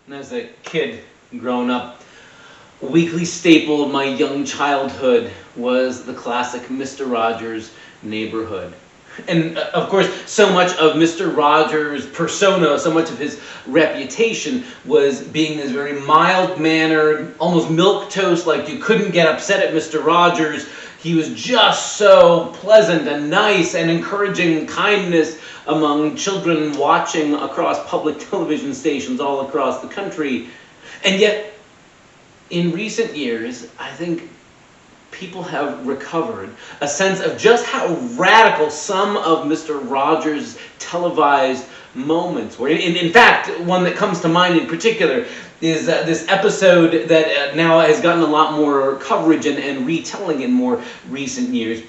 And as a kid growing up, a weekly staple of my young childhood was the classic Mr. Rogers' Neighborhood. And of course, so much of Mr. Rogers' persona, so much of his reputation was being this very mild-mannered, almost milquetoast, like you couldn't get upset at Mr. Rogers. He was just so pleasant and nice and encouraging kindness among children watching across public television stations all across the country. And yet, in recent years, I think people have recovered a sense of just how radical some of Mr. Rogers' televised moments were. In fact, one that comes to mind in particular is this episode that now has gotten a lot more coverage and retelling in more recent years.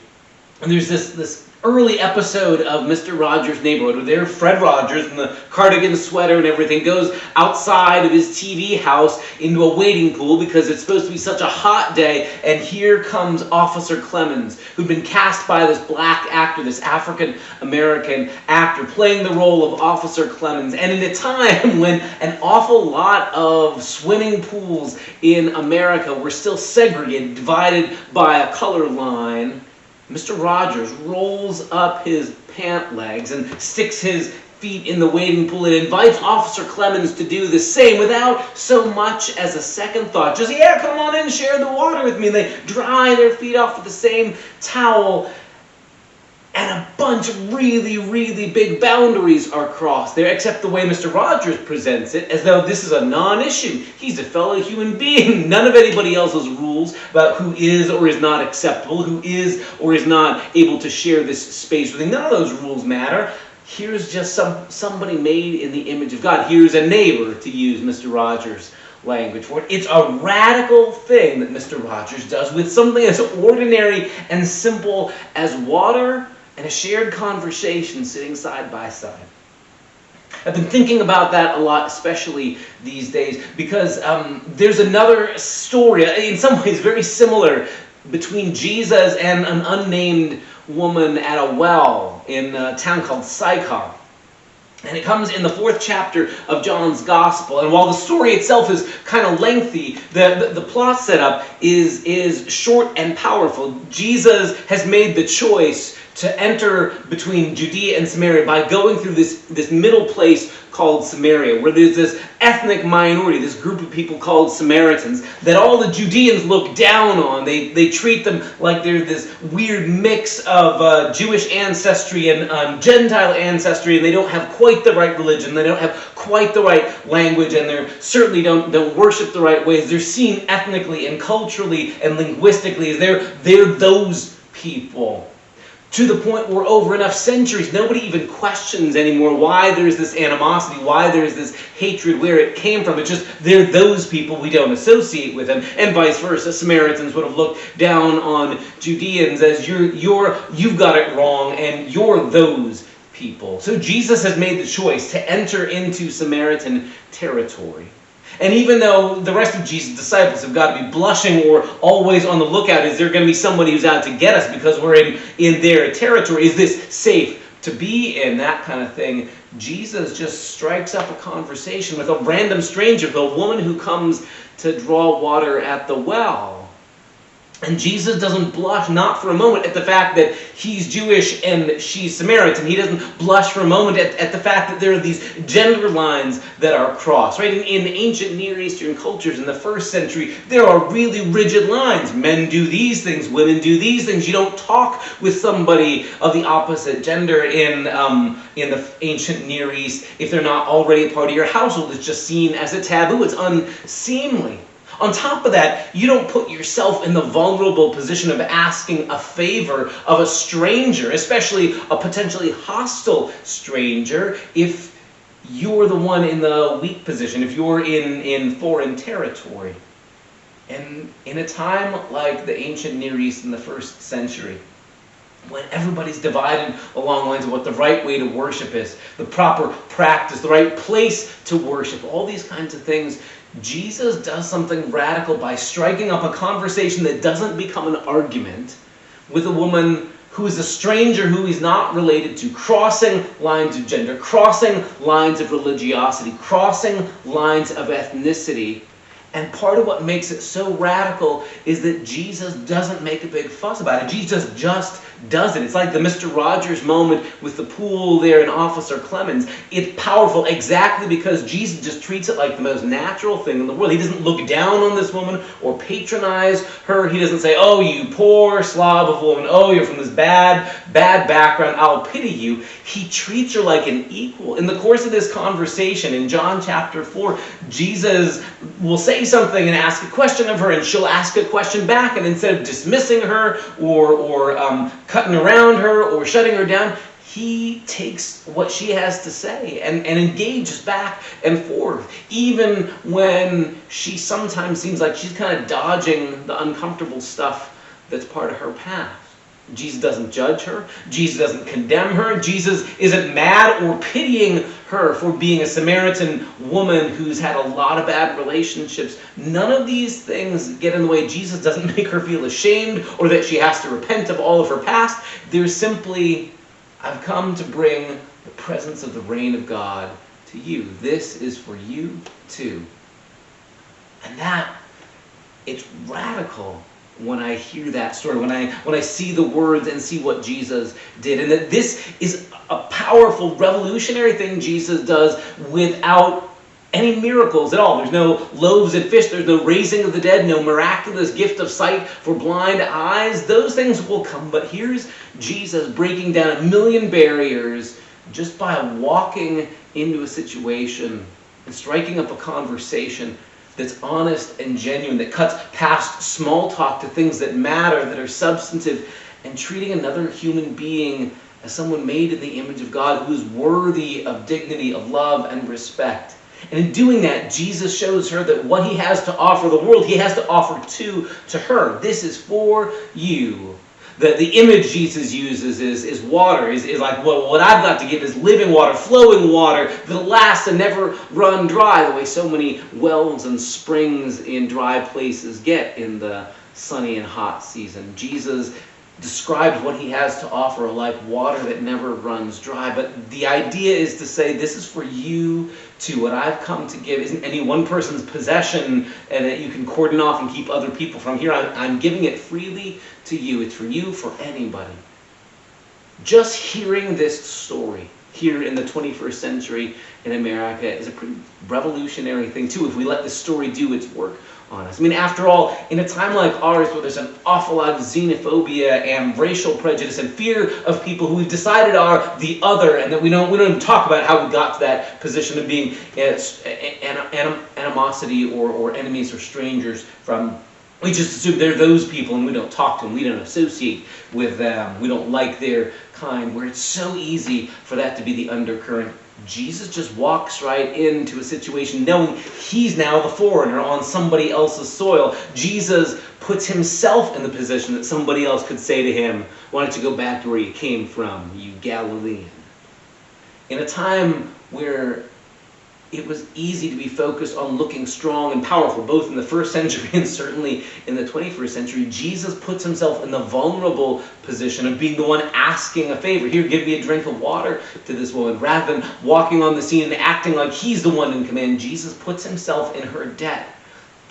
And there's this early episode of Mr. Rogers' Neighborhood where there Fred Rogers in the cardigan sweater and everything goes outside of his TV house into a wading pool because it's supposed to be such a hot day, and here comes Officer Clemens, who'd been cast by this black actor, this African-American actor, playing the role of Officer Clemens. And in a time when an awful lot of swimming pools in America were still segregated, divided by a color line, Mr. Rogers rolls up his pant legs and sticks his feet in the wading pool and invites Officer Clemens to do the same without so much as a second thought. Just, yeah, come on in, share the water with me. And they dry their feet off with the same towel. And a bunch of really, really big boundaries are crossed there, except the way Mr. Rogers presents it, as though this is a non-issue. He's a fellow human being. None of anybody else's rules about who is or is not acceptable, who is or is not able to share this space with him. None of those rules matter. Here's just somebody made in the image of God. Here's a neighbor, to use Mr. Rogers' language for it. It's a radical thing that Mr. Rogers does with something as ordinary and simple as water and a shared conversation sitting side by side. I've been thinking about that a lot, especially these days, because there's another story, in some ways very similar, between Jesus and an unnamed woman at a well in a town called Sychar. And it comes in the 4th chapter of John's Gospel. And while the story itself is kind of lengthy, the plot setup is short and powerful. Jesus has made the choice to enter between Judea and Samaria by going through this middle place called Samaria, where there's this ethnic minority, this group of people called Samaritans, that all the Judeans look down on. They treat them like they're this weird mix of Jewish ancestry and Gentile ancestry, and they don't have quite the right religion, they don't have quite the right language, and they certainly don't worship the right ways. They're seen ethnically and culturally and linguistically as they're those people. To the point where over enough centuries, nobody even questions anymore why there's this animosity, why there's this hatred, where it came from. It's just, they're those people, we don't associate with them. And vice versa, Samaritans would have looked down on Judeans as you've got it wrong, and you're those people. So Jesus has made the choice to enter into Samaritan territory. And even though the rest of Jesus' disciples have got to be blushing or always on the lookout, is there going to be somebody who's out to get us because we're in their territory? Is this safe to be in? That kind of thing. Jesus just strikes up a conversation with a random stranger, the woman who comes to draw water at the well. And Jesus doesn't blush, not for a moment, at the fact that he's Jewish and she's Samaritan. He doesn't blush for a moment at the fact that there are these gender lines that are crossed. Right? In ancient Near Eastern cultures in the 1st century, there are really rigid lines. Men do these things, women do these things. You don't talk with somebody of the opposite gender in the ancient Near East if they're not already a part of your household. It's just seen as a taboo. It's unseemly. On top of that, you don't put yourself in the vulnerable position of asking a favor of a stranger, especially a potentially hostile stranger, if you're the one in the weak position, if you're in foreign territory. And in a time like the ancient Near East in the 1st century, when everybody's divided along lines of what the right way to worship is, the proper practice, the right place to worship, all these kinds of things, Jesus does something radical by striking up a conversation that doesn't become an argument with a woman who is a stranger who he's not related to, crossing lines of gender, crossing lines of religiosity, crossing lines of ethnicity. And part of what makes it so radical is that Jesus doesn't make a big fuss about it. Jesus just does it. It's like the Mr. Rogers moment with the pool there in Officer Clemens. It's powerful exactly because Jesus just treats it like the most natural thing in the world. He doesn't look down on this woman or patronize her. He doesn't say, oh, you poor slob of a woman. Oh, you're from this bad background. I'll pity you. He treats her like an equal. In the course of this conversation in John chapter 4, Jesus will say something and ask a question of her, and she'll ask a question back, and instead of dismissing her or cutting around her or shutting her down, he takes what she has to say and engages back and forth, even when she sometimes seems like she's kind of dodging the uncomfortable stuff that's part of her past. Jesus doesn't judge her. Jesus doesn't condemn her. Jesus isn't mad or pitying her for being a Samaritan woman who's had a lot of bad relationships. None of these things get in the way. Jesus doesn't make her feel ashamed or that she has to repent of all of her past. There's simply, I've come to bring the presence of the reign of God to you. This is for you too. And that, it's radical when I hear that story, when I see the words and see what Jesus did. And that this is a powerful, revolutionary thing Jesus does without any miracles at all. There's no loaves and fish, there's no raising of the dead, no miraculous gift of sight for blind eyes. Those things will come, but here's Jesus breaking down 1 million barriers just by walking into a situation and striking up a conversation that's honest and genuine, that cuts past small talk to things that matter, that are substantive, and treating another human being as someone made in the image of God who's worthy of dignity, of love, and respect. And in doing that, Jesus shows her that what he has to offer the world, he has to offer to her. This is for you. The image Jesus uses is water, is like, well, what I've got to give is living water, flowing water that'll last and never run dry, the way so many wells and springs in dry places get in the sunny and hot season. Jesus describes what he has to offer like water that never runs dry. But the idea is to say, this is for you too. What I've come to give isn't any one person's possession and that you can cordon off and keep other people from. Here, I'm giving it freely to you. It's for you, for anybody. Just hearing this story here in the 21st century in America is a pretty revolutionary thing too, if we let this story do its work on us. I mean, after all, in a time like ours where there's an awful lot of xenophobia and racial prejudice and fear of people who we've decided are the other, and that we don't even talk about how we got to that position of being animosity or enemies or strangers from, we just assume they're those people and we don't talk to them, we don't associate with them, we don't like their kind, where it's so easy for that to be the undercurrent. Jesus just walks right into a situation knowing he's now the foreigner on somebody else's soil. Jesus puts himself in the position that somebody else could say to him, why don't you go back to where you came from, you Galilean? In a time where it was easy to be focused on looking strong and powerful, both in the first century and certainly in the 21st century, Jesus puts himself in the vulnerable position of being the one asking a favor. Here, give me a drink of water to this woman. Rather than walking on the scene and acting like he's the one in command, Jesus puts himself in her debt.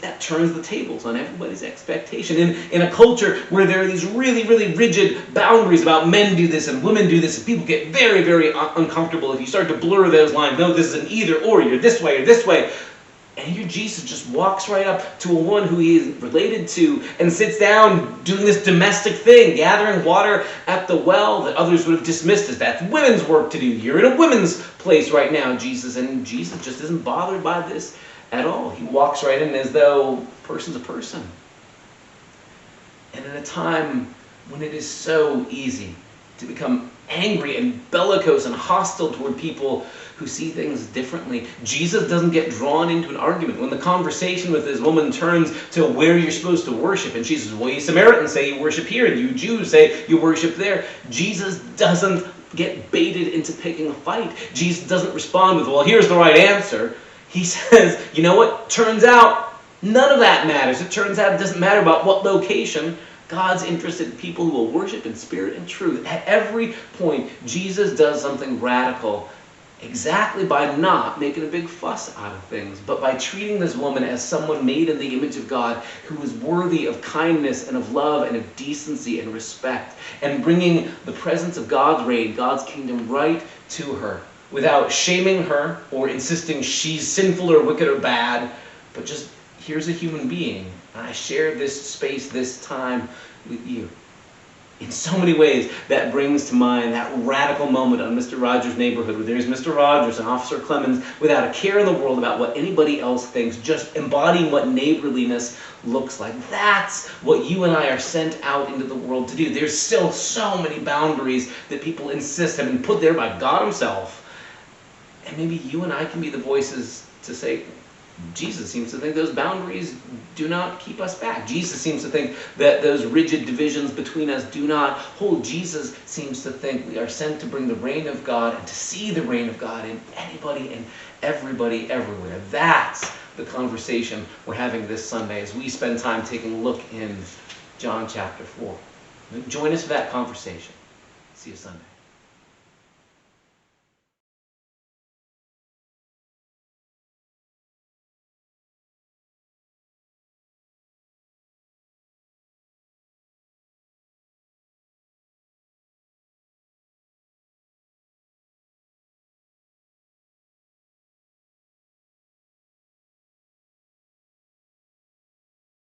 That turns the tables on everybody's expectation. In a culture where there are these really, really rigid boundaries about men do this and women do this, and people get very, very uncomfortable if you start to blur those lines. No, this is an either or. You're this way or this way. And here Jesus just walks right up to a woman who he is related to and sits down doing this domestic thing, gathering water at the well that others would have dismissed as that's women's work to do. You're in a women's place right now, Jesus. And Jesus just isn't bothered by this at all. He walks right in as though person's a person. And in a time when it is so easy to become angry and bellicose and hostile toward people who see things differently, Jesus doesn't get drawn into an argument. When the conversation with this woman turns to where you're supposed to worship, and she says, well, you Samaritans say you worship here, and you Jews say you worship there, Jesus doesn't get baited into picking a fight. Jesus doesn't respond with, well, here's the right answer. He says, you know what? Turns out none of that matters. It turns out it doesn't matter about what location God's interested in people who will worship in spirit and truth. At every point, Jesus does something radical, exactly by not making a big fuss out of things, but by treating this woman as someone made in the image of God, who is worthy of kindness and of love and of decency and respect, and bringing the presence of God's reign, God's kingdom, right to her, without shaming her or insisting she's sinful or wicked or bad, but just, here's a human being, and I share this space, this time with you. In so many ways, that brings to mind that radical moment on Mr. Rogers' Neighborhood, where there's Mr. Rogers and Officer Clemens without a care in the world about what anybody else thinks, just embodying what neighborliness looks like. That's what you and I are sent out into the world to do. There's still so many boundaries that people insist have been put there by God himself. And maybe you and I can be the voices to say, Jesus seems to think those boundaries do not keep us back. Jesus seems to think that those rigid divisions between us do not hold. Jesus seems to think we are sent to bring the reign of God and to see the reign of God in anybody and everybody everywhere. That's the conversation we're having this Sunday as we spend time taking a look in John chapter 4. Join us for that conversation. See you Sunday.